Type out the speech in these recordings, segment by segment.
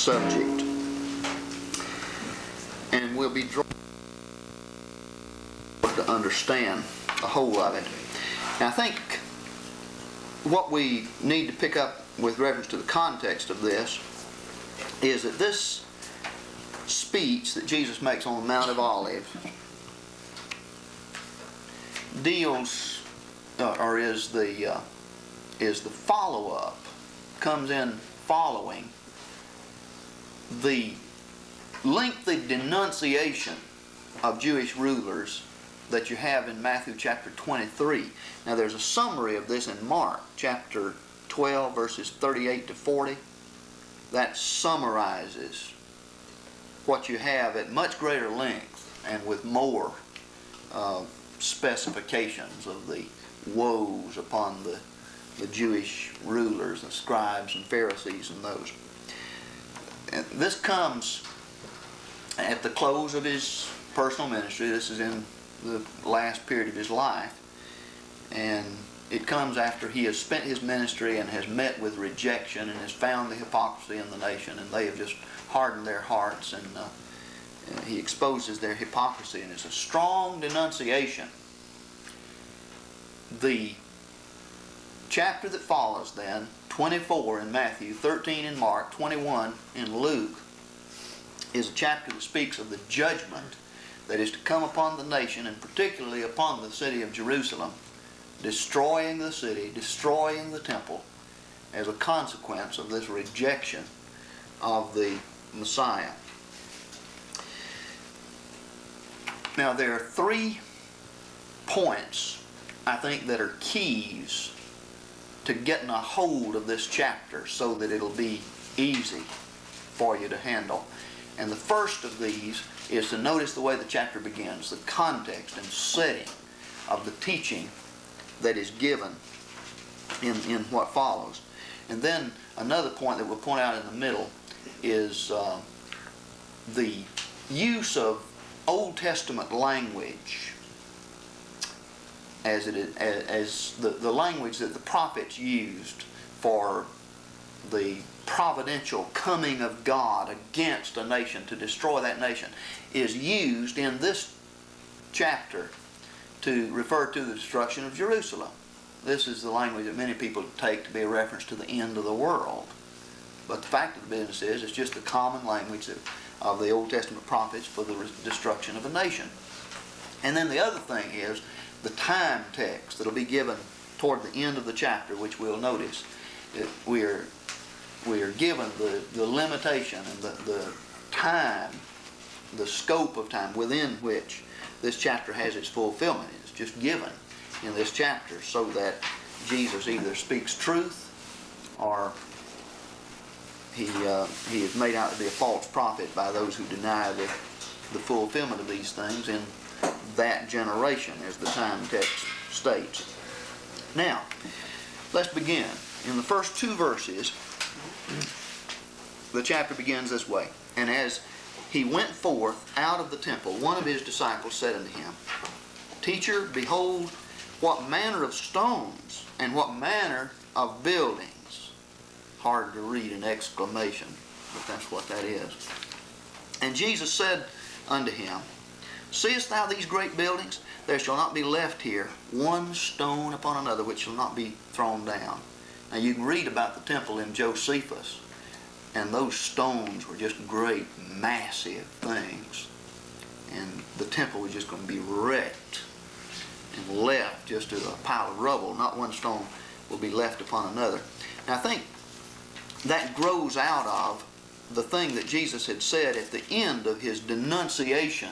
subject. And we'll be drawn to understand the whole of it. And I think what we need to pick up with reference to the context of this is that this speech that Jesus makes on the Mount of Olives deals or is the follow-up, comes in following the lengthy denunciation of Jewish rulers that you have in Matthew chapter 23. Now there's a summary of this in Mark chapter 12 verses 38 to 40. That summarizes what you have at much greater length and with more specifications of the woes upon the Jewish rulers, the scribes and Pharisees and those. And this comes at the close of his personal ministry. This is in the last period of his life, and it comes after he has spent his ministry and has met with rejection and has found the hypocrisy in the nation, and they have just hardened their hearts, and he exposes their hypocrisy, and it's a strong denunciation. The chapter that follows then, 24 in Matthew, 13 in Mark, 21 in Luke, is a chapter that speaks of the judgment that is to come upon the nation, and particularly upon the city of Jerusalem, destroying the city, destroying the temple, as a consequence of this rejection of the Messiah. Now there are 3 points, I think, that are keys to getting a hold of this chapter so that it'll be easy for you to handle. And the first of these is to notice the way the chapter begins, the context and setting of the teaching that is given in what follows. And then another point that we'll point out in the middle is the use of Old Testament language as the language that the prophets used for the providential coming of God against a nation to destroy that nation is used in this chapter to refer to the destruction of Jerusalem. This is the language that many people take to be a reference to the end of the world. But the fact of the business is, it's just the common language of the Old Testament prophets for the destruction of a nation. And then the other thing is the time text that will be given toward the end of the chapter, which we'll notice. We are given the limitation and the time, the scope of time within which this chapter has its fulfillment. It's just given in this chapter so that Jesus either speaks truth or he is made out to be a false prophet by those who deny the fulfillment of these things in that generation, as the time text states. Now, let's begin. In the first 2 verses, the chapter begins this way. And as he went forth out of the temple, one of his disciples said unto him, Teacher, behold, what manner of stones and what manner of buildings. Hard to read an exclamation, but that's what that is. And Jesus said unto him, Seest thou these great buildings? There shall not be left here one stone upon another which shall not be thrown down. Now you can read about the temple in Josephus, and those stones were just great, massive things. And the temple was just going to be wrecked and left just as a pile of rubble. Not one stone will be left upon another. Now I think that grows out of the thing that Jesus had said at the end of his denunciation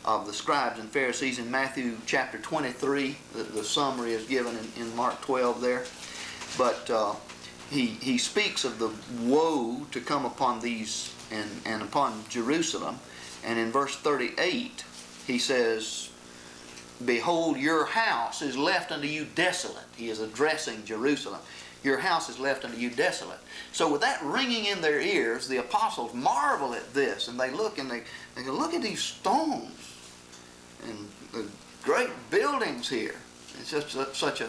of the scribes and Pharisees in Matthew chapter 23. The summary is given in Mark 12 there. But he speaks of the woe to come upon these and upon Jerusalem. And in verse 38 he says, Behold, your house is left unto you desolate. He is addressing Jerusalem. Your house is left unto you desolate. So with that ringing in their ears, the apostles marvel at this, and they look and they go, look at these stones and the great buildings here. It's just such a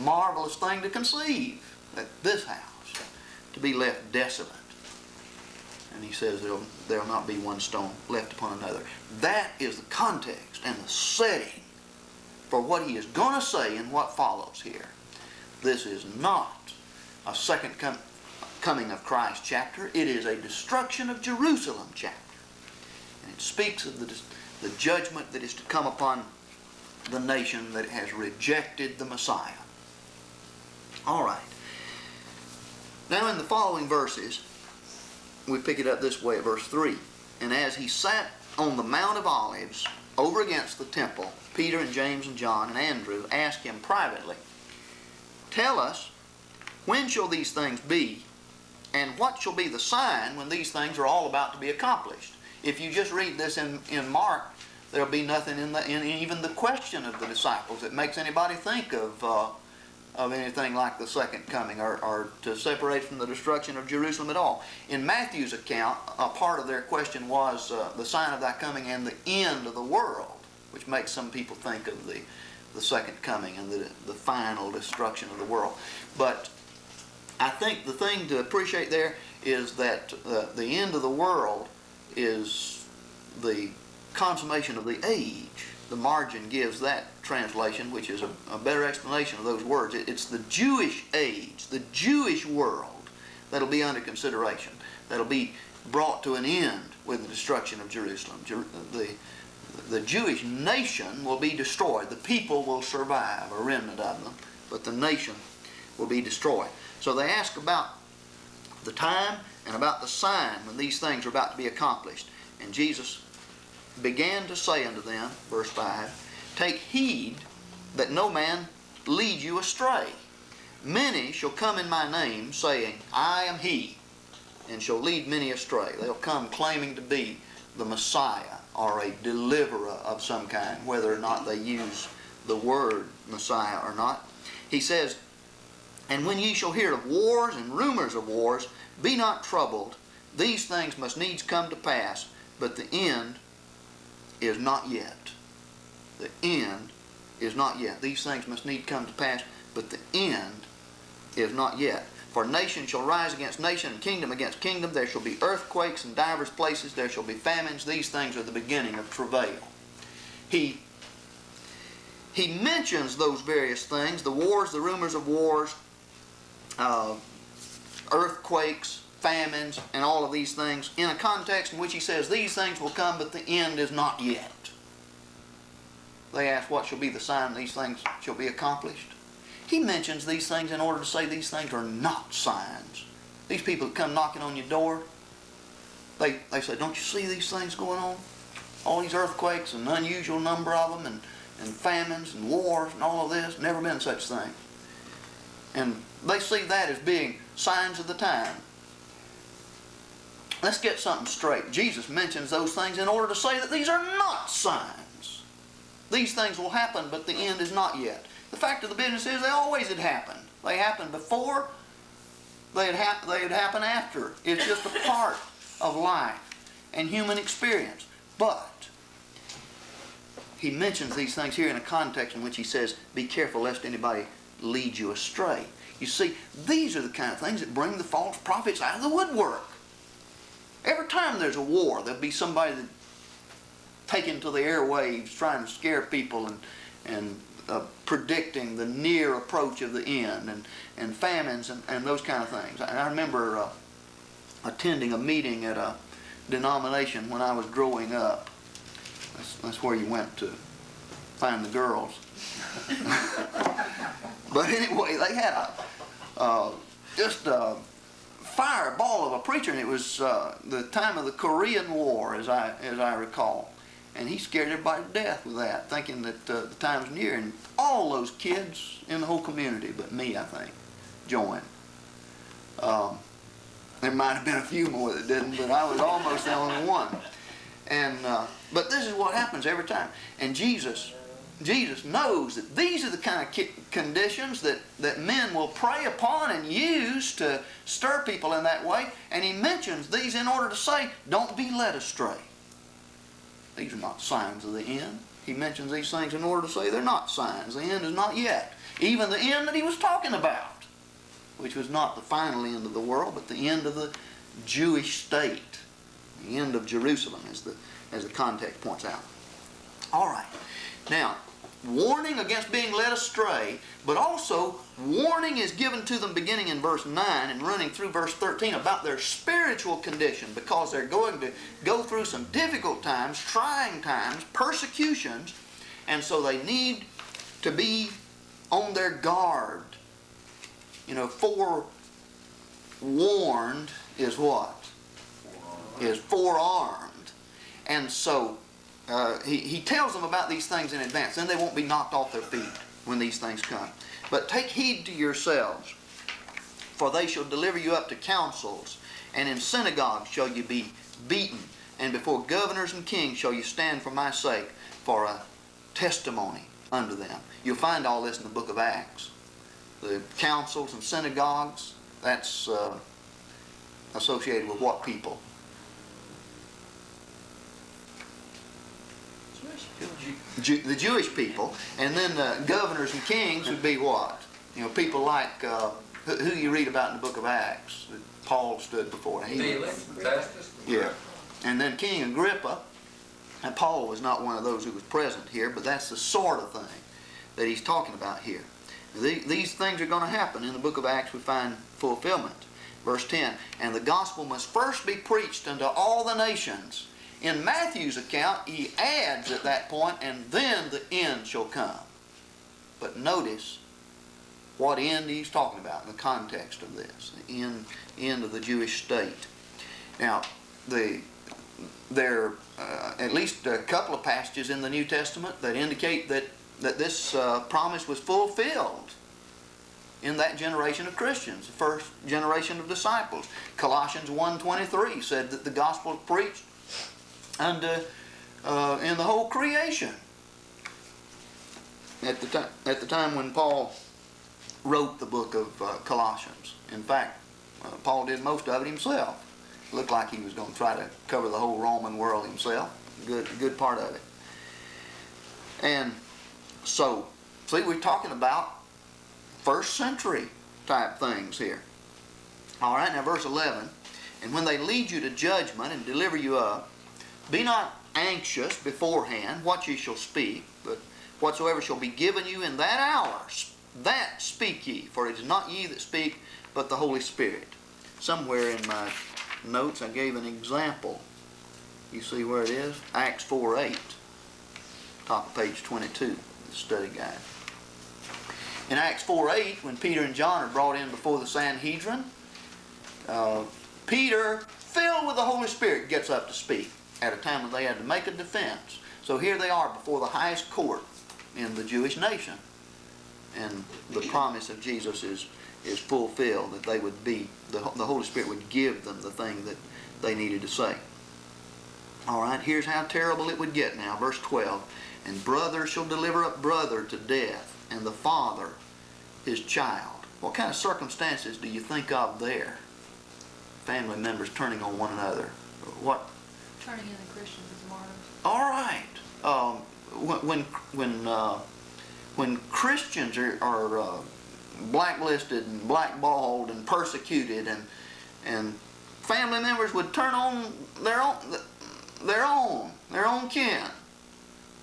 marvelous thing to conceive, that this house to be left desolate. And he says there'll not be one stone left upon another. That is the context and the setting for what he is going to say in what follows here. This is not a second coming of Christ chapter. It is a destruction of Jerusalem chapter. And it speaks of the judgment that is to come upon the nation that has rejected the Messiah. All right. Now in the following verses, we pick it up this way at verse 3. And as he sat on the Mount of Olives over against the temple, Peter and James and John and Andrew asked him privately, "Tell us, when shall these things be, and what shall be the sign when these things are all about to be accomplished?" If you just read this in Mark, there'll be nothing in even the question of the disciples that makes anybody think of anything like the second coming or to separate from the destruction of Jerusalem at all. In Matthew's account, a part of their question was the sign of thy coming and the end of the world, which makes some people think of the second coming and the final destruction of the world. But I think the thing to appreciate there is that the end of the world is the consummation of the age. The margin gives that translation, which is a better explanation of those words. It's the Jewish age, the Jewish world that'll be under consideration, that'll be brought to an end with the destruction of Jerusalem. The Jewish nation will be destroyed. The people will survive, a remnant of them, but the nation will be destroyed. So they ask about the time and about the sign when these things are about to be accomplished. And Jesus began to say unto them, verse 5, "Take heed that no man lead you astray. Many shall come in my name, saying, I am he, and shall lead many astray." They'll come claiming to be the Messiah or a deliverer of some kind, whether or not they use the word Messiah or not. He says, "And when ye shall hear of wars and rumors of wars, be not troubled. These things must needs come to pass, but the end is not yet." The end is not yet. These things must need come to pass, but the end is not yet. "For nation shall rise against nation, and kingdom against kingdom. There shall be earthquakes in divers places. There shall be famines. These things are the beginning of travail." He mentions those various things, the wars, the rumors of wars, earthquakes, famines, and all of these things in a context in which he says these things will come, but the end is not yet. They ask, what shall be the sign these things shall be accomplished? He mentions these things in order to say these things are not signs. These people that come knocking on your door, they say, "Don't you see these things going on? All these earthquakes and an unusual number of them and famines and wars and all of this. Never been such thing." And they see that as being signs of the time. Let's get something straight. Jesus mentions those things in order to say that these are not signs. These things will happen, but the end is not yet. The fact of the business is they always had happened. They happened before, they'd happen after. It's just a part of life and human experience. But he mentions these things here in a context in which he says, be careful lest anybody lead you astray. You see, these are the kind of things that bring the false prophets out of the woodwork. Every time there's a war, there'll be somebody that taken to the airwaves trying to scare people and predicting the near approach of the end and famines and those kind of things. And I remember attending a meeting at a denomination when I was growing up. That's where you went to find the girls. But anyway, they had just a fireball of a preacher, and it was the time of the Korean War, as I recall. And he scared everybody to death with that, thinking that the time's near. And all those kids in the whole community, but me, I think, joined. There might have been a few more that didn't, but I was almost the only one. And but this is what happens every time. And Jesus knows that these are the kind of conditions that men will prey upon and use to stir people in that way. And he mentions these in order to say, don't be led astray. These are not signs of the end. He mentions these things in order to say they're not signs. The end is not yet. Even the end that he was talking about, which was not the final end of the world, but the end of the Jewish state. The end of Jerusalem, as the context points out. All right. Now, warning against being led astray, but also warning is given to them beginning in verse 9 and running through verse 13 about their spiritual condition, because they're going to go through some difficult times, trying times, persecutions, and so they need to be on their guard. You know, forewarned is what? Is forearmed. And so he tells them about these things in advance. Then they won't be knocked off their feet when these things come. But take heed to yourselves, for they shall deliver you up to councils, and in synagogues shall you be beaten, and before governors and kings shall you stand for my sake, for a testimony unto them. You'll find all this in the book of Acts. The councils and synagogues, that's associated with what people? The Jewish people. And then governors and kings would be what? You know, people like who you read about in the book of Acts that Paul stood before. Yeah. And then King Agrippa. And Paul was not one of those who was present here, but that's the sort of thing that he's talking about here. These things are going to happen. In the book of Acts we find fulfillment. Verse 10, and the gospel must first be preached unto all the nations. In Matthew's account, he adds at that point, and then the end shall come. But notice what end he's talking about in the context of this, the end of the Jewish state. Now, there are at least a couple of passages in the New Testament that indicate that this promise was fulfilled in that generation of Christians, the first generation of disciples. Colossians 1:23 said that the gospel is preached unto in the whole creation. At the time when Paul wrote the book of Colossians. In fact, Paul did most of it himself. It looked like he was going to try to cover the whole Roman world himself. Good part of it. And so, see, we're talking about first century type things here. All right, now verse 11. And when they lead you to judgment and deliver you up, be not anxious beforehand what ye shall speak, but whatsoever shall be given you in that hour, that speak ye. For it is not ye that speak, but the Holy Spirit. Somewhere in my notes I gave an example. You see where it is? Acts 4:8. Top of page 22, the study guide. In Acts 4:8, when Peter and John are brought in before the Sanhedrin, Peter, filled with the Holy Spirit, gets up to speak at a time when they had to make a defense. So here they are before the highest court in the Jewish nation. And the promise of Jesus is fulfilled, that they would be, the Holy Spirit would give them the thing that they needed to say. All right, here's how terrible it would get now. Verse 12. And brother shall deliver up brother to death, and the father his child. What kind of circumstances do you think of there? Family members turning on one another. What? Turning into Christians as martyrs. All right. When Christians are blacklisted and blackballed and persecuted, and family members would turn on their own kin.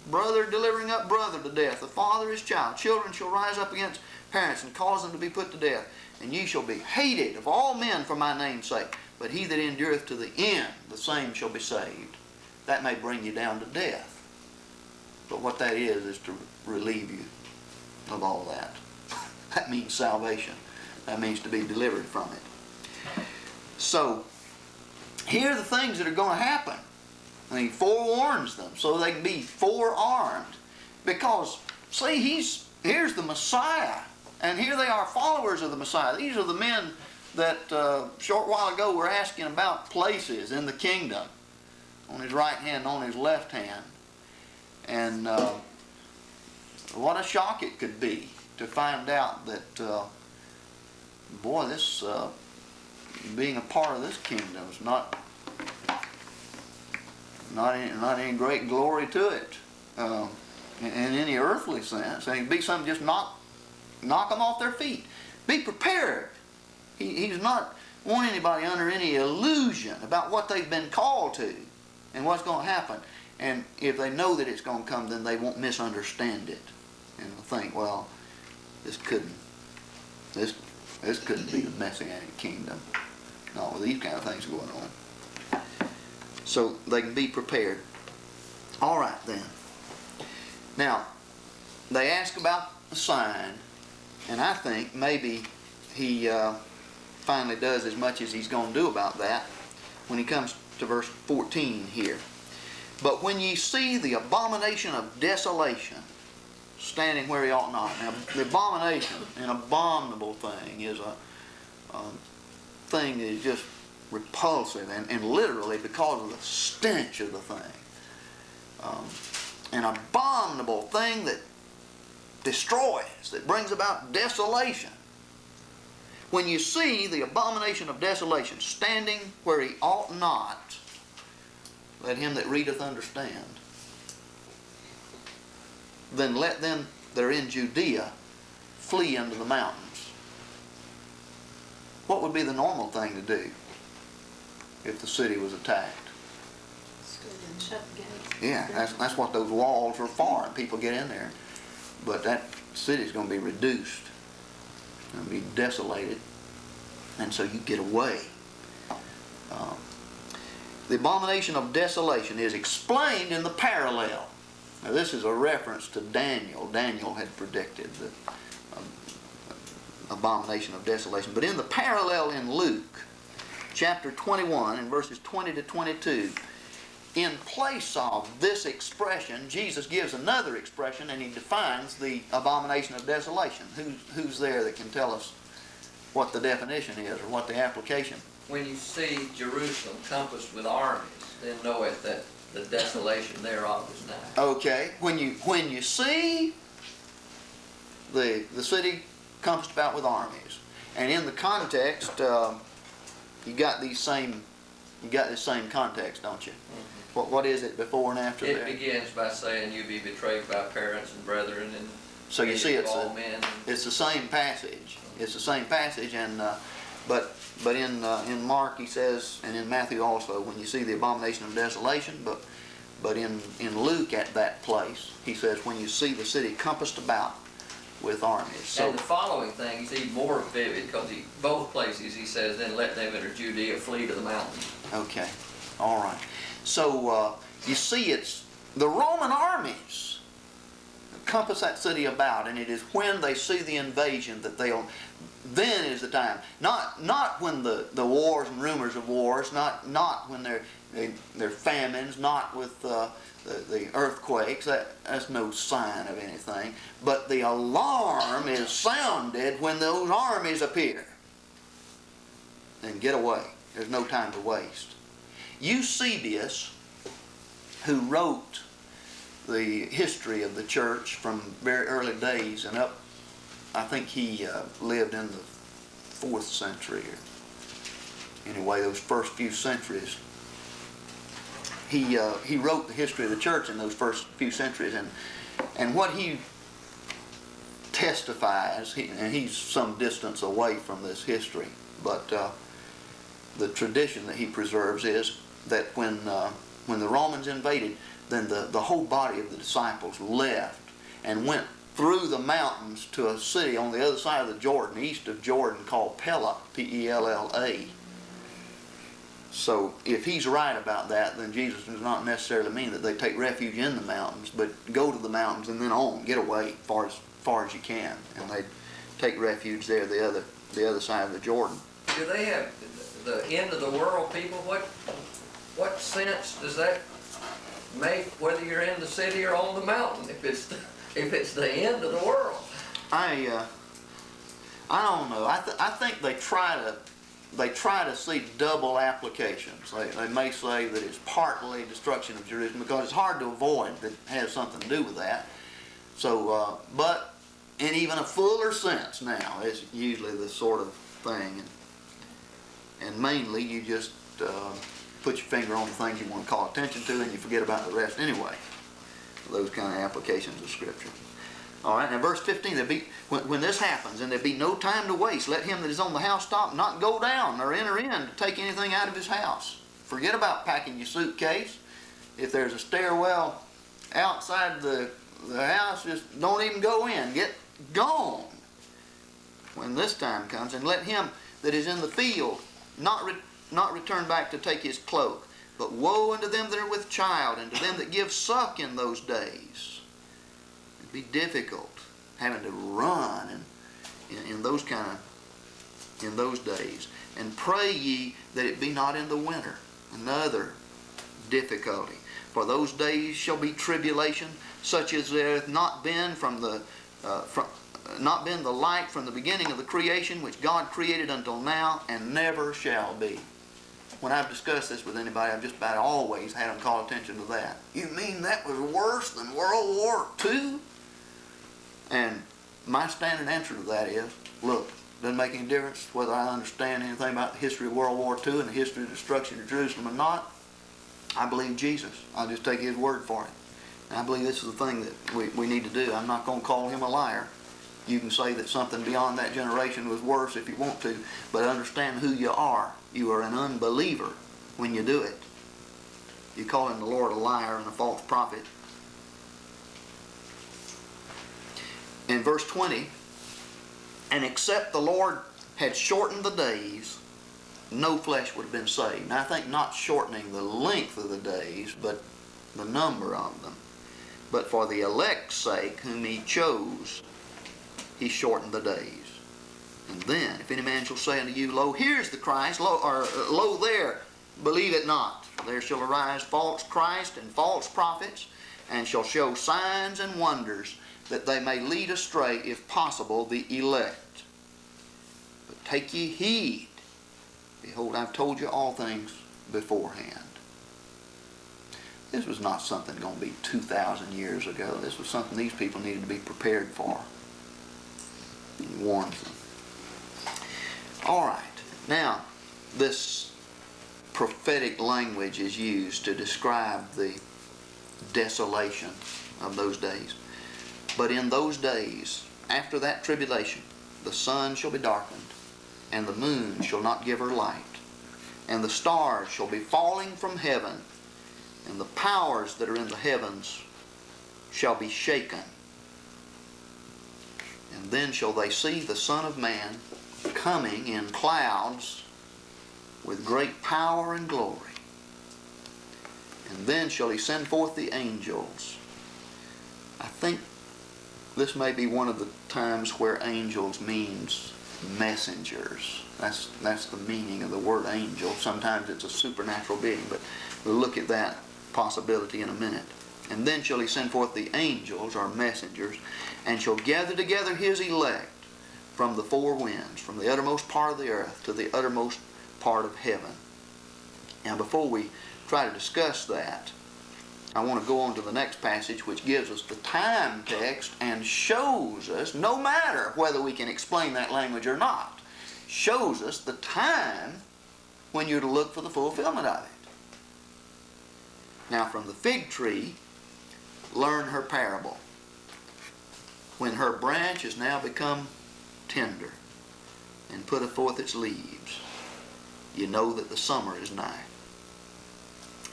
Brother delivering up brother to death, the father his child. Children shall rise up against parents and cause them to be put to death. And ye shall be hated of all men for my name's sake. But he that endureth to the end, the same shall be saved. That may bring you down to death. But what that is to relieve you of all that. That means salvation. That means to be delivered from it. So, here are the things that are going to happen. And he forewarns them so they can be forearmed. Because, see, here's the Messiah. And here they are, followers of the Messiah. These are the men that a short while ago were asking about places in the kingdom. On his right hand, on his left hand. And what a shock it could be to find out that, boy, this being a part of this kingdom is not any great glory to it in any earthly sense. And it'd be something just knock them off their feet. Be prepared. He's not want anybody under any illusion about what they've been called to and what's going to happen. And if they know that it's going to come, then they won't misunderstand it and think, well, this couldn't be the Messianic kingdom. No, these kind of things are going on. So they can be prepared. All right, then. Now, they ask about the sign, and I think maybe he finally does as much as he's going to do about that when he comes to verse 14 here. But when ye see the abomination of desolation standing where he ought not. Now, the abomination, an abominable thing, is a thing that is just repulsive, and literally because of the stench of the thing. An abominable thing that destroys, that brings about desolation. When you see the abomination of desolation standing where he ought not, let him that readeth understand. Then let them that are in Judea flee unto the mountains. What would be the normal thing to do if the city was attacked? Shut the gates. Yeah, that's what those walls are for, and people get in there. But that city's going to be reduced. It's going to be desolated. And so you get away. The abomination of desolation is explained in the parallel. Now this is a reference to Daniel. Daniel had predicted the abomination of desolation. But in the parallel in Luke, chapter 21, and verses 20 to 22, in place of this expression, Jesus gives another expression, and he defines the abomination of desolation. Who's there that can tell us what the definition is or what the application? When you see Jerusalem compassed with armies, then know it that the desolation thereof is nigh. Okay, when you see the city compassed about with armies, and in the context, you got this same context, don't you? Mm-hmm. What is it before and after it that? It begins by saying, "You be betrayed by parents and brethren and so you see it's the same passage. It's the same passage, and but in Mark he says, and in Matthew also, when you see the abomination of desolation, but in Luke at that place he says when you see the city compassed about with armies. So, and the following thing is even more vivid, because both places he says, "Then let them that are Judea flee to the mountains." Okay, all right. So you see, it's the Roman armies compass that city about, and it is when they see the invasion that then is the time. Not when the wars and rumors of wars, not when they're famines, not with the earthquakes. That's no sign of anything. But the alarm is sounded when those armies appear. Then get away. There's no time to waste. Eusebius, who wrote the history of the church from very early days and up, I think he lived in the 4th century, or anyway, those first few centuries. He wrote the history of the church in those first few centuries, and what he testifies, and he's some distance away from this history, but the tradition that he preserves is that when the Romans invaded, then the whole body of the disciples left and went through the mountains to a city on the other side of the Jordan, east of Jordan, called Pella, P-E-L-L-A. So if he's right about that, then Jesus does not necessarily mean that they take refuge in the mountains, but go to the mountains and then on, get away far as you can, and they take refuge there, the other side of the Jordan. Do they have the end of the world people? What sense does that make, whether you're in the city or on the mountain, if it's the end of the world? I don't know. I think they try to see double applications. They may say that it's partly destruction of Jerusalem, because it's hard to avoid that it has something to do with that. So, but in even a fuller sense now, it's usually the sort of thing, and mainly you just put your finger on the things you want to call attention to, and you forget about the rest anyway. Those kind of applications of Scripture. All right, now verse 15, when this happens, and there be no time to waste, let him that is on the housetop not go down or enter in to take anything out of his house. Forget about packing your suitcase. If there's a stairwell outside the house, just don't even go in. Get gone when this time comes. And let him that is in the field not return back to take his cloak. But woe unto them that are with child, and to them that give suck in those days. It'd be difficult having to run in those days. And pray ye that it be not in the winter. Another difficulty. For those days shall be tribulation, such as there hath not been not been the light from the beginning of the creation, which God created until now, and never shall be. When I've discussed this with anybody, I've just about always had them call attention to that. You mean that was worse than World War II? And my standard answer to that is, look, doesn't make any difference whether I understand anything about the history of World War II and the history of the destruction of Jerusalem or not. I believe Jesus. I'll just take his word for it. And I believe this is the thing that we need to do. I'm not going to call him a liar. You can say that something beyond that generation was worse if you want to, but understand who you are. You are an unbeliever when you do it. You calling the Lord a liar and a false prophet. In verse 20, and except the Lord had shortened the days, no flesh would have been saved. Now I think not shortening the length of the days, but the number of them. But for the elect's sake, whom he chose, he shortened the days. And then, if any man shall say unto you, Lo, here's the Christ, lo there, believe it not. There shall arise false Christ and false prophets, and shall show signs and wonders, that they may lead astray, if possible, the elect. But take ye heed. Behold, I've told you all things beforehand. This was not something going to be 2,000 years ago. This was something these people needed to be prepared for. He warns them. All right. Now, this prophetic language is used to describe the desolation of those days. But in those days, after that tribulation, the sun shall be darkened, and the moon shall not give her light, and the stars shall be falling from heaven, and the powers that are in the heavens shall be shaken. And then shall they see the Son of Man coming in clouds with great power and glory. And then shall he send forth the angels. I think this may be one of the times where angels means messengers. That's the meaning of the word angel. Sometimes it's a supernatural being, but we'll look at that possibility in a minute. And then shall he send forth the angels, or messengers, and shall gather together his elect from the four winds, from the uttermost part of the earth to the uttermost part of heaven. Now before we try to discuss that, I want to go on to the next passage, which gives us the time text and shows us, no matter whether we can explain that language or not, shows us the time when you're to look for the fulfillment of it. Now from the fig tree, learn her parable. When her branch is now become tender and putteth forth its leaves, you know that the summer is nigh.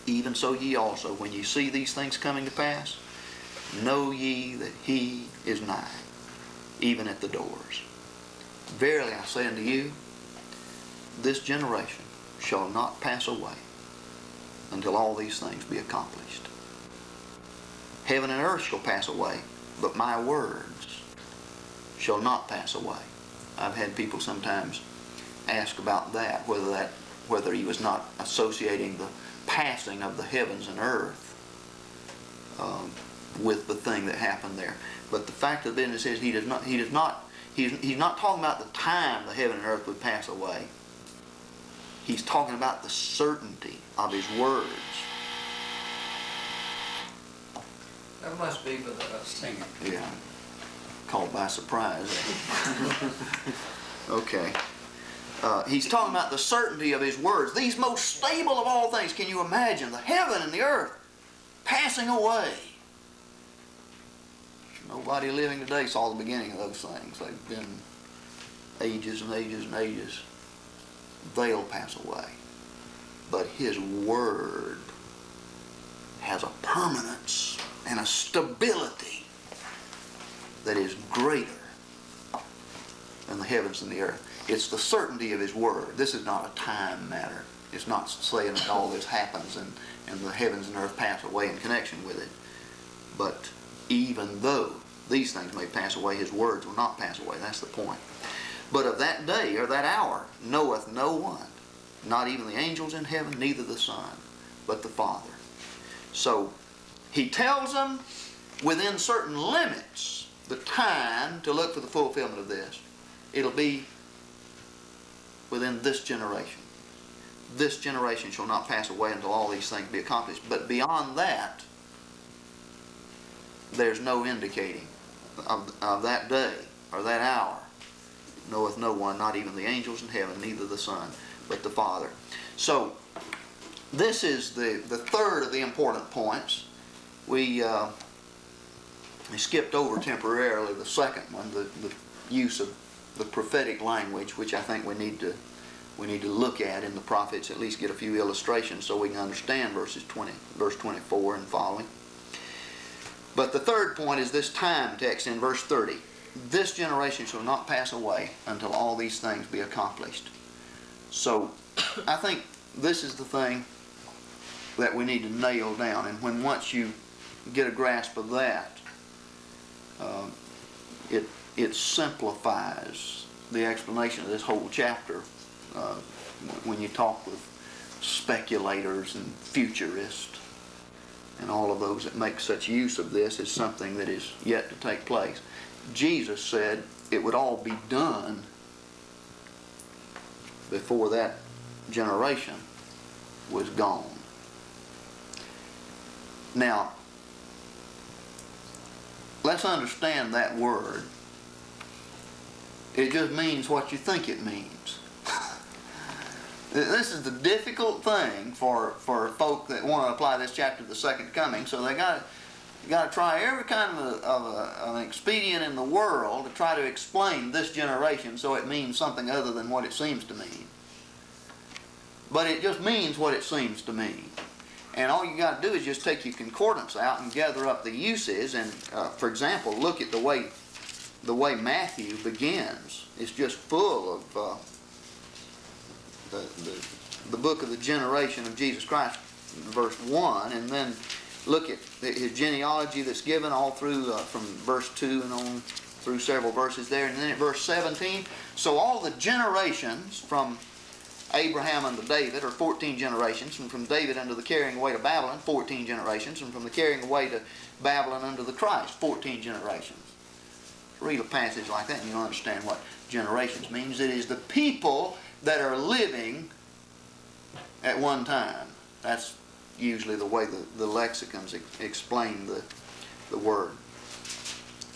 Even so ye also, when ye see these things coming to pass, know ye that he is nigh, even at the doors. Verily I say unto you, this generation shall not pass away until all these things be accomplished. Heaven and earth shall pass away, but my words shall not pass away. I've had people sometimes ask about that, whether he was not associating the passing of the heavens and earth with the thing that happened there. But the fact of the business is he's not talking about the time the heaven and earth would pass away. He's talking about the certainty of his words. That must be for the singer. Yeah. Caught by surprise. Okay. He's talking about the certainty of his words. These most stable of all things. Can you imagine the heaven and the earth passing away? There's no Nobody living today saw the beginning of those things. They've been ages and ages and ages. They'll pass away. But His Word has a permanence and a stability that is greater than the heavens and the earth. It's the certainty of His Word. This is not a time matter. It's not saying that all this happens and the heavens and earth pass away in connection with it. But even though these things may pass away, His words will not pass away. That's the point. But of that day or that hour knoweth no one, not even the angels in heaven, neither the Son, but the Father. So He tells them within certain limits the time to look for the fulfillment of this. It'll be within this generation. This generation shall not pass away until all these things be accomplished. But beyond that, there's no indicating of that day or that hour. Knoweth no one, not even the angels in heaven, neither the Son, but the Father. So, this is the third of the important points. We skipped over temporarily the second one, the use of the prophetic language, which I think we need to look at in the prophets, at least get a few illustrations so we can understand verse 24 and following. But the third point is this time text in verse 30. This generation shall not pass away until all these things be accomplished. So I think this is the thing that we need to nail down. And once you get a grasp of that, it simplifies the explanation of this whole chapter. When you talk with speculators and futurists and all of those that make such use of this as something that is yet to take place. Jesus said it would all be done before that generation was gone. Now, let's understand that word. It just means what you think it means. This is the difficult thing for folk that want to apply this chapter to the second coming. So they got to try every kind of an expedient in the world to try to explain this generation so it means something other than what it seems to mean. But it just means what it seems to mean. And all you got to do is just take your concordance out and gather up the uses. And for example, look at the way Matthew begins. It's just full of the book of the generation of Jesus Christ, verse 1, and then look at his genealogy that's given all through from verse 2 and on through several verses there, and then at verse 17. So all the generations from Abraham unto David are 14 generations, and from David unto the carrying away to Babylon, 14 generations, and from the carrying away to Babylon unto the Christ, 14 generations. Read a passage like that and you'll understand what generations means. It is the people that are living at one time. That's usually the way the lexicons explain the word.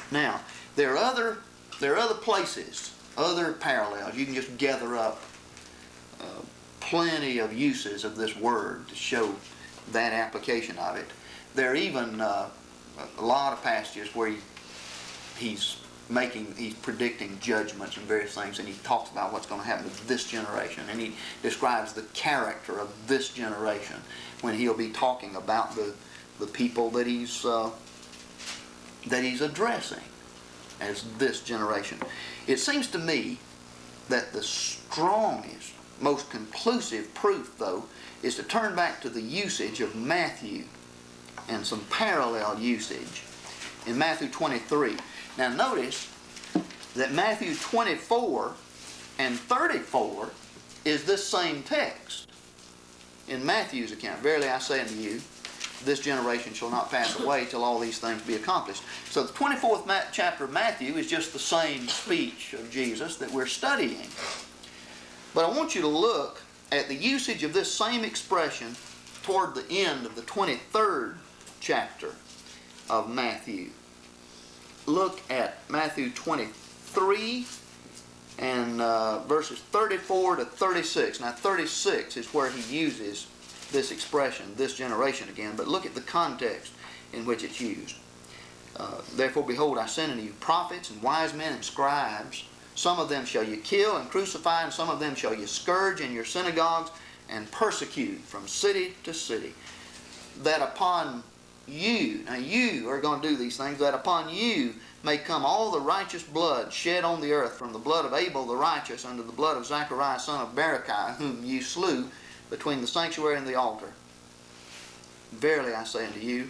Now, there are other places, other parallels. You can just gather up plenty of uses of this word to show that application of it. There are even a lot of passages where he's predicting judgments and various things, and he talks about what's going to happen to this generation, and he describes the character of this generation when he'll be talking about the people that he's addressing as this generation. It seems to me that the strongest, most conclusive proof, though, is to turn back to the usage of Matthew and some parallel usage in Matthew 23. Now notice that Matthew 24 and 34 is this same text. In Matthew's account, verily I say unto you, this generation shall not pass away till all these things be accomplished. So the 24th chapter of Matthew is just the same speech of Jesus that we're studying. But I want you to look at the usage of this same expression toward the end of the 23rd chapter of Matthew. Look at Matthew 23 and verses 34 to 36. Now 36 is where he uses this expression, this generation again, but look at the context in which it's used. Therefore, behold, I send unto you prophets and wise men and scribes. Some of them shall you kill and crucify, and some of them shall you scourge in your synagogues and persecute from city to city. That upon you, now you are going to do these things, that upon you may come all the righteous blood shed on the earth, from the blood of Abel the righteous unto the blood of Zachariah son of Berechiah, whom you slew between the sanctuary and the altar. Verily I say unto you,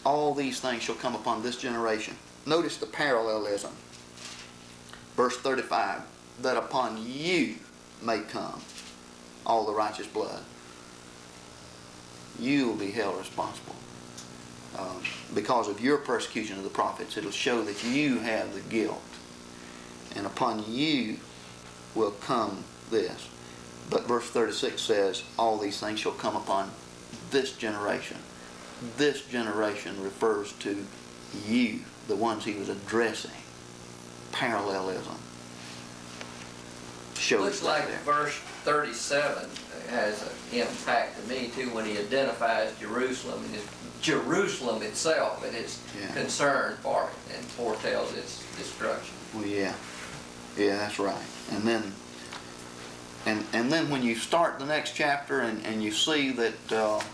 all these things shall come upon this generation. Notice the parallelism. Verse 35, that upon you may come all the righteous blood. You will be held responsible. Because of your persecution of the prophets, it'll show that you have the guilt. And upon you will come this. But verse 36 says, all these things shall come upon this generation. This generation refers to you, the ones he was addressing. Parallelism. Shows Looks like there. verse 37 has an impact to me too when he identifies Jerusalem and Jerusalem itself and its concern for it and foretells its destruction. Well, yeah, that's right. And then, and then when you start the next chapter and you see that the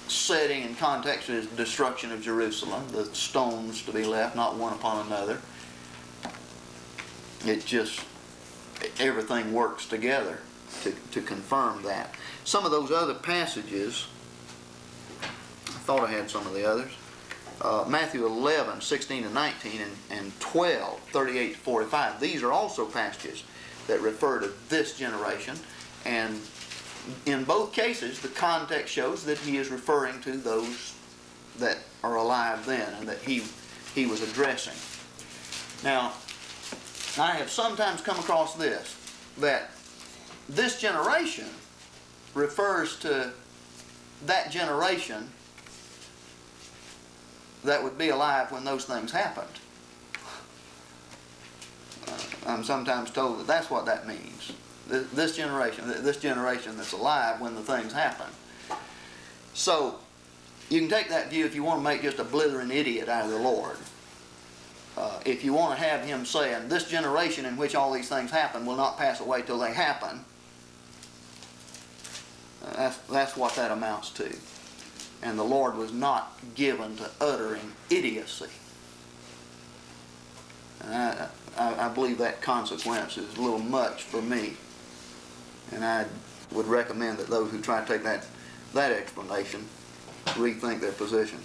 setting and context is destruction of Jerusalem, the stones to be left, not one upon another. It just, everything works together to confirm that. Some of those other passages, I thought I had some of the others. Matthew 11, 16 to 19, and 12, 38 to 45. These are also passages that refer to this generation, and in both cases, the context shows that he is referring to those that are alive then and that he was addressing. Now, I have sometimes come across this, that this generation refers to that generation that would be alive when those things happened. I'm sometimes told that that's what that means. This generation that's alive when the things happen. So, you can take that view if you want to make just a blithering idiot out of the Lord. If you want to have him saying, this generation in which all these things happen will not pass away till they happen, that's what that amounts to. And the Lord was not given to uttering idiocy. And I believe that consequence is a little much for me. And I would recommend that those who try to take that explanation rethink their position.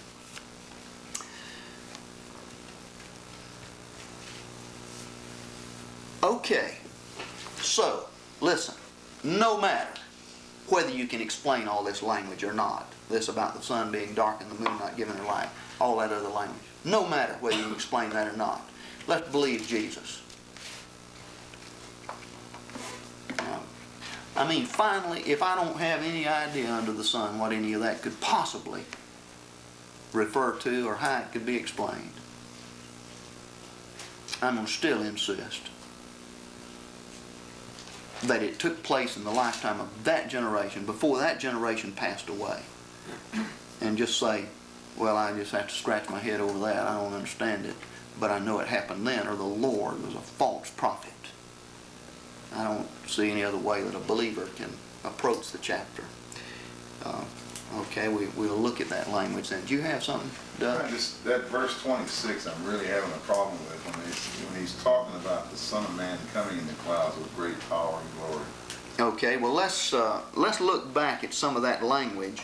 Okay, so listen, no matter whether you can explain all this language or not, this about the sun being dark and the moon not giving her light, all that other language, no matter whether you explain that or not, let's believe Jesus. I mean, finally, if I don't have any idea under the sun what any of that could possibly refer to or how it could be explained, I'm going to still insist that it took place in the lifetime of that generation, before that generation passed away. And just say, well, I just have to scratch my head over that. I don't understand it. But I know it happened then, or the Lord was a false prophet. I don't see any other way that a believer can approach the chapter. Okay, we'll look at that language then. Do you have something, Doug? That verse 26 I'm really having a problem with when he's talking about the Son of Man coming in the clouds with great power and glory. Okay, well let's look back at some of that language,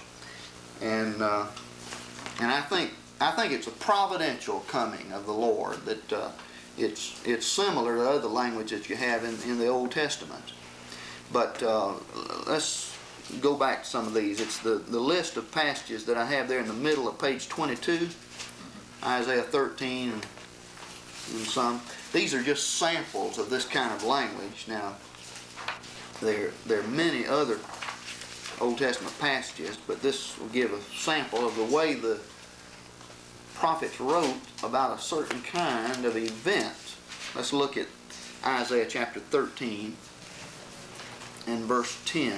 and I think it's a providential coming of the Lord. That it's similar to other language that you have in the Old Testament. But let's go back to some of these. It's the list of passages that I have there in the middle of page 22, Isaiah 13 and some. These are just samples of this kind of language. Now, there are many other Old Testament passages, but this will give a sample of the way the prophets wrote about a certain kind of event. Let's look at Isaiah chapter 13 and verse 10.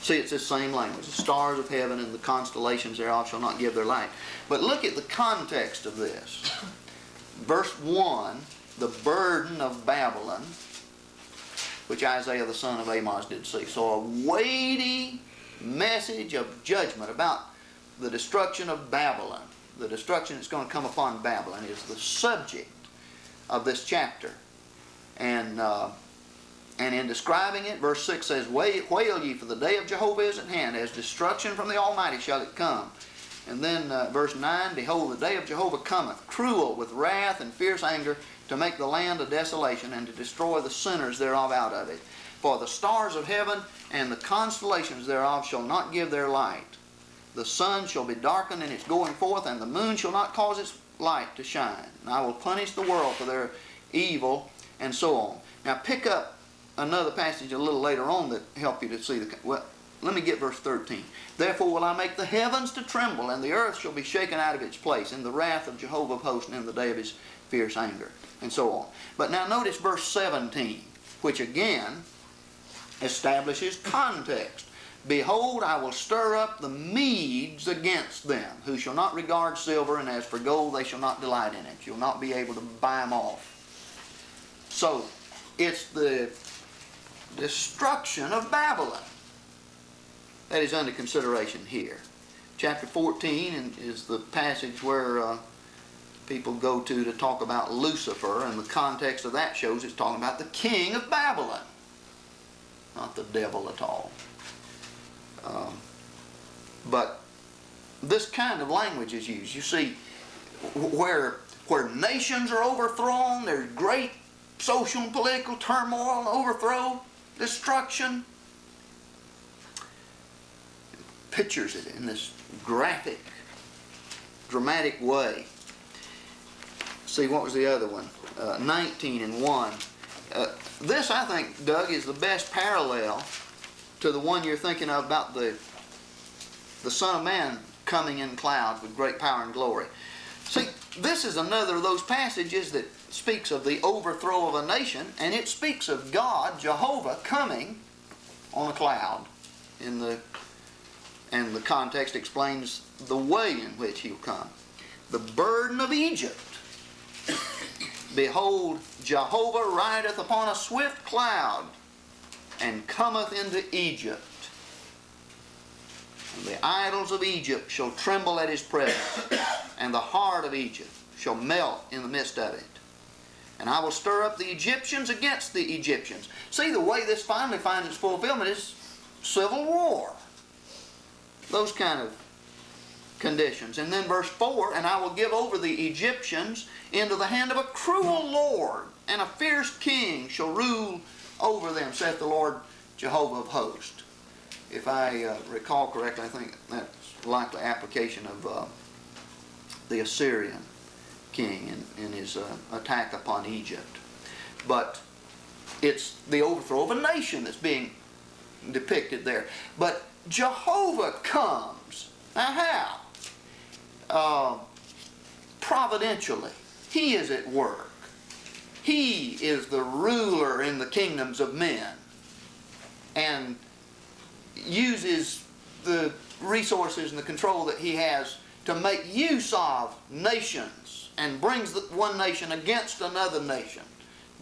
See, it's the same language. The stars of heaven and the constellations thereof shall not give their light. But look at the context of this. Verse 1, the burden of Babylon, which Isaiah the son of Amoz did see. So a weighty message of judgment about the destruction of Babylon, the destruction that's going to come upon Babylon, is the subject of this chapter. And in describing it, verse 6 says, Wail ye, for the day of Jehovah is at hand, as destruction from the Almighty shall it come. And then verse 9, Behold, the day of Jehovah cometh, cruel with wrath and fierce anger, to make the land a desolation, and to destroy the sinners thereof out of it. For the stars of heaven and the constellations thereof shall not give their light. The sun shall be darkened in its going forth, and the moon shall not cause its light to shine. And I will punish the world for their evil, and so on. Now pick up another passage a little later on that help you to see the... Well, let me get verse 13. Therefore will I make the heavens to tremble, and the earth shall be shaken out of its place, in the wrath of Jehovah of hosts, and in the day of his fierce anger, and so on. But now notice verse 17, which again establishes context. Behold, I will stir up the Medes against them, who shall not regard silver, and as for gold they shall not delight in it. You'll not be able to buy them off. So, it's the destruction of Babylon that is under consideration here. Chapter 14 is the passage where people go to talk about Lucifer, and the context of that shows it's talking about the king of Babylon, not the devil at all. But this kind of language is used. You see, where nations are overthrown, there's great social and political turmoil, overthrow, destruction. Pictures it in this graphic, dramatic way. See, what was the other one? 19 and 1. This, I think, Doug, is the best parallel to the one you're thinking of about the Son of Man coming in clouds with great power and glory. See, this is another of those passages that speaks of the overthrow of a nation, and it speaks of God, Jehovah, coming on a cloud. And the context explains the way in which he'll come. The burden of Egypt. Behold, Jehovah rideth upon a swift cloud, and cometh into Egypt. And the idols of Egypt shall tremble at his presence, and the heart of Egypt shall melt in the midst of it. And I will stir up the Egyptians against the Egyptians. See, the way this finally finds its fulfillment is civil war. Those kind of conditions. And then verse 4, and I will give over the Egyptians into the hand of a cruel Lord, and a fierce king shall rule over them, saith the Lord Jehovah of hosts. If I recall correctly, I think that's likely application of the Assyrian king in his attack upon Egypt. But it's the overthrow of a nation that's being depicted there. But Jehovah comes. Now how? Providentially. He is at work. He is the ruler in the kingdoms of men, and uses the resources and the control that he has to make use of nations, and brings one nation against another nation,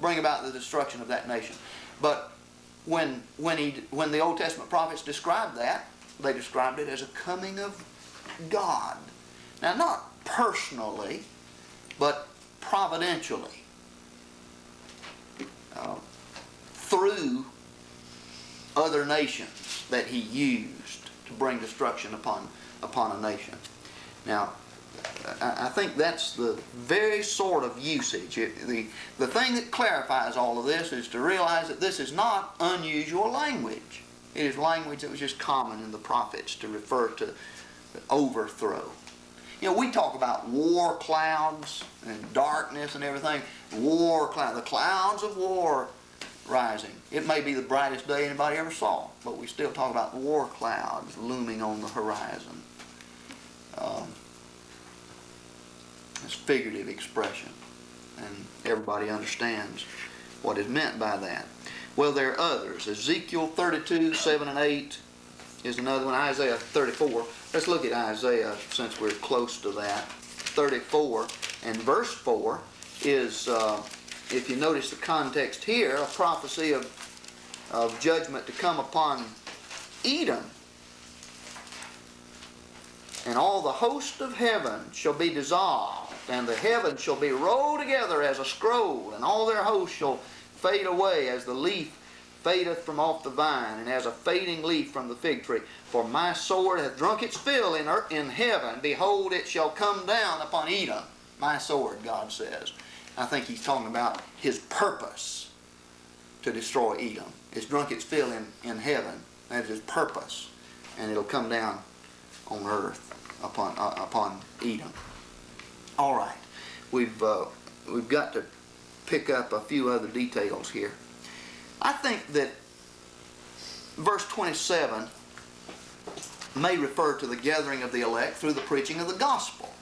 bring about the destruction of that nation. But when the Old Testament prophets described that, they described it as a coming of God. Now, not personally, but providentially, through other nations that he used to bring destruction upon a nation. Now, I think that's the very sort of usage. The thing that clarifies all of this is to realize that this is not unusual language. It is language that was just common in the prophets to refer to the overthrow. You know, we talk about war clouds and darkness and everything. War cloud, the clouds of war rising. It may be the brightest day anybody ever saw, but we still talk about war clouds looming on the horizon. It's figurative expression, and everybody understands what is meant by that. Well, there are others. Ezekiel 32, 7 and 8, is another one. Isaiah 34. Let's look at Isaiah since we're close to that. 34 and verse 4 is, if you notice the context here, a prophecy of judgment to come upon Edom. And all the host of heaven shall be dissolved, and the heavens shall be rolled together as a scroll, and all their hosts shall fade away as the leaf fadeth from off the vine, and as a fading leaf from the fig tree. For my sword hath drunk its fill in heaven. Behold, it shall come down upon Edom. My sword, God says. I think he's talking about his purpose to destroy Edom. It's drunk its fill in heaven. That is his purpose. And it'll come down on earth upon Edom. All right. We've got to pick up a few other details here. I think that verse 27 may refer to the gathering of the elect through the preaching of the gospel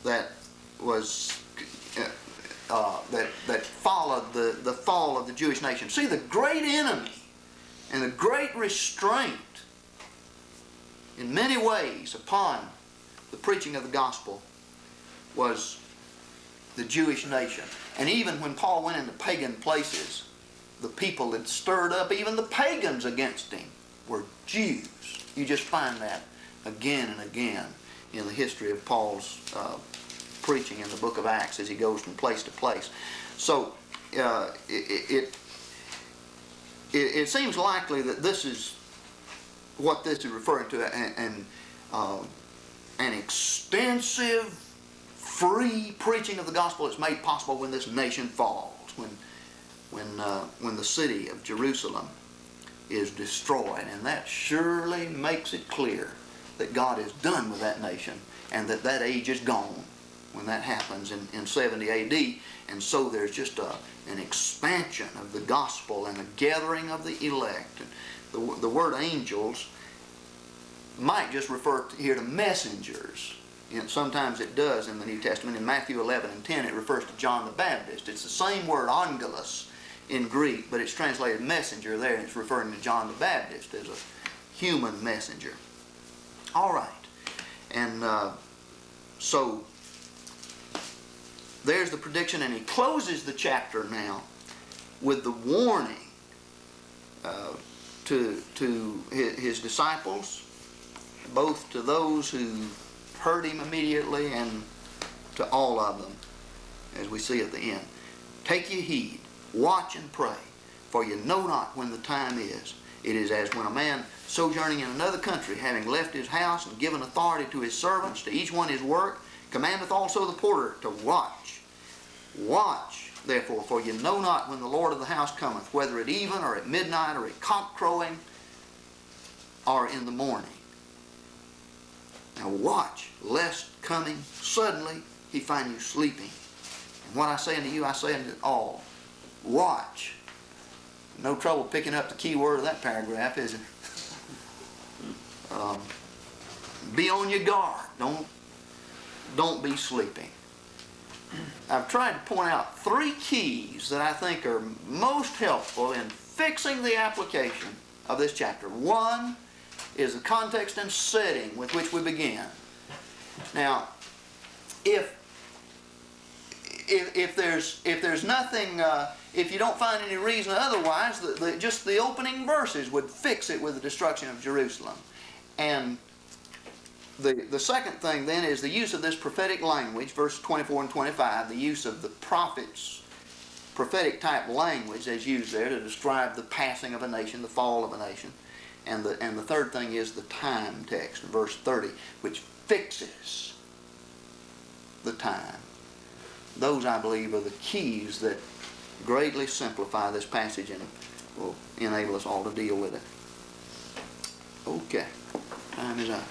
that was that followed the fall of the Jewish nation. See, the great enemy and the great restraint in many ways upon the preaching of the gospel was the Jewish nation. And even when Paul went into pagan places, the people that stirred up even the pagans against him were Jews. You just find that again and again in the history of Paul's preaching in the book of Acts as he goes from place to place. So it seems likely that this is what this is referring to, an extensive, free preaching of the gospel that's made possible when this nation falls, when the city of Jerusalem is destroyed. And that surely makes it clear that God is done with that nation and that age is gone when that happens in 70 AD. And so there's just an expansion of the gospel and a gathering of the elect. And the word angels might just refer here to messengers. And sometimes it does in the New Testament. In Matthew 11 and 10 it refers to John the Baptist. It's the same word, angelos, in Greek, but it's translated messenger there, and it's referring to John the Baptist as a human messenger. All right. And so there's the prediction, and he closes the chapter now with the warning to his disciples, both to those who heard him immediately and to all of them, as we see at the end. Take ye heed, watch and pray, for you know not when the time is. It is as when a man sojourning in another country, having left his house and given authority to his servants, to each one his work, commandeth also the porter to watch. Watch, therefore, for you know not when the Lord of the house cometh, whether at even or at midnight or at cock crowing or in the morning. Now watch, lest coming suddenly he find you sleeping. And what I say unto you, I say unto all. Watch. No trouble picking up the key word of that paragraph, is it? Be on your guard. Don't be sleeping. I've tried to point out 3 keys that I think are most helpful in fixing the application of this chapter. One is the context and setting with which we begin. Now, if there's nothing, if you don't find any reason otherwise, just the opening verses would fix it with the destruction of Jerusalem. And the second thing then is the use of this prophetic language, verse 24 and 25, the use of the prophet's prophetic type language as used there to describe the passing of a nation, the fall of a nation. And the third thing is the time text, verse 30, which fixes the time. Those, I believe, are the keys that greatly simplify this passage and will enable us all to deal with it. Okay, time is up.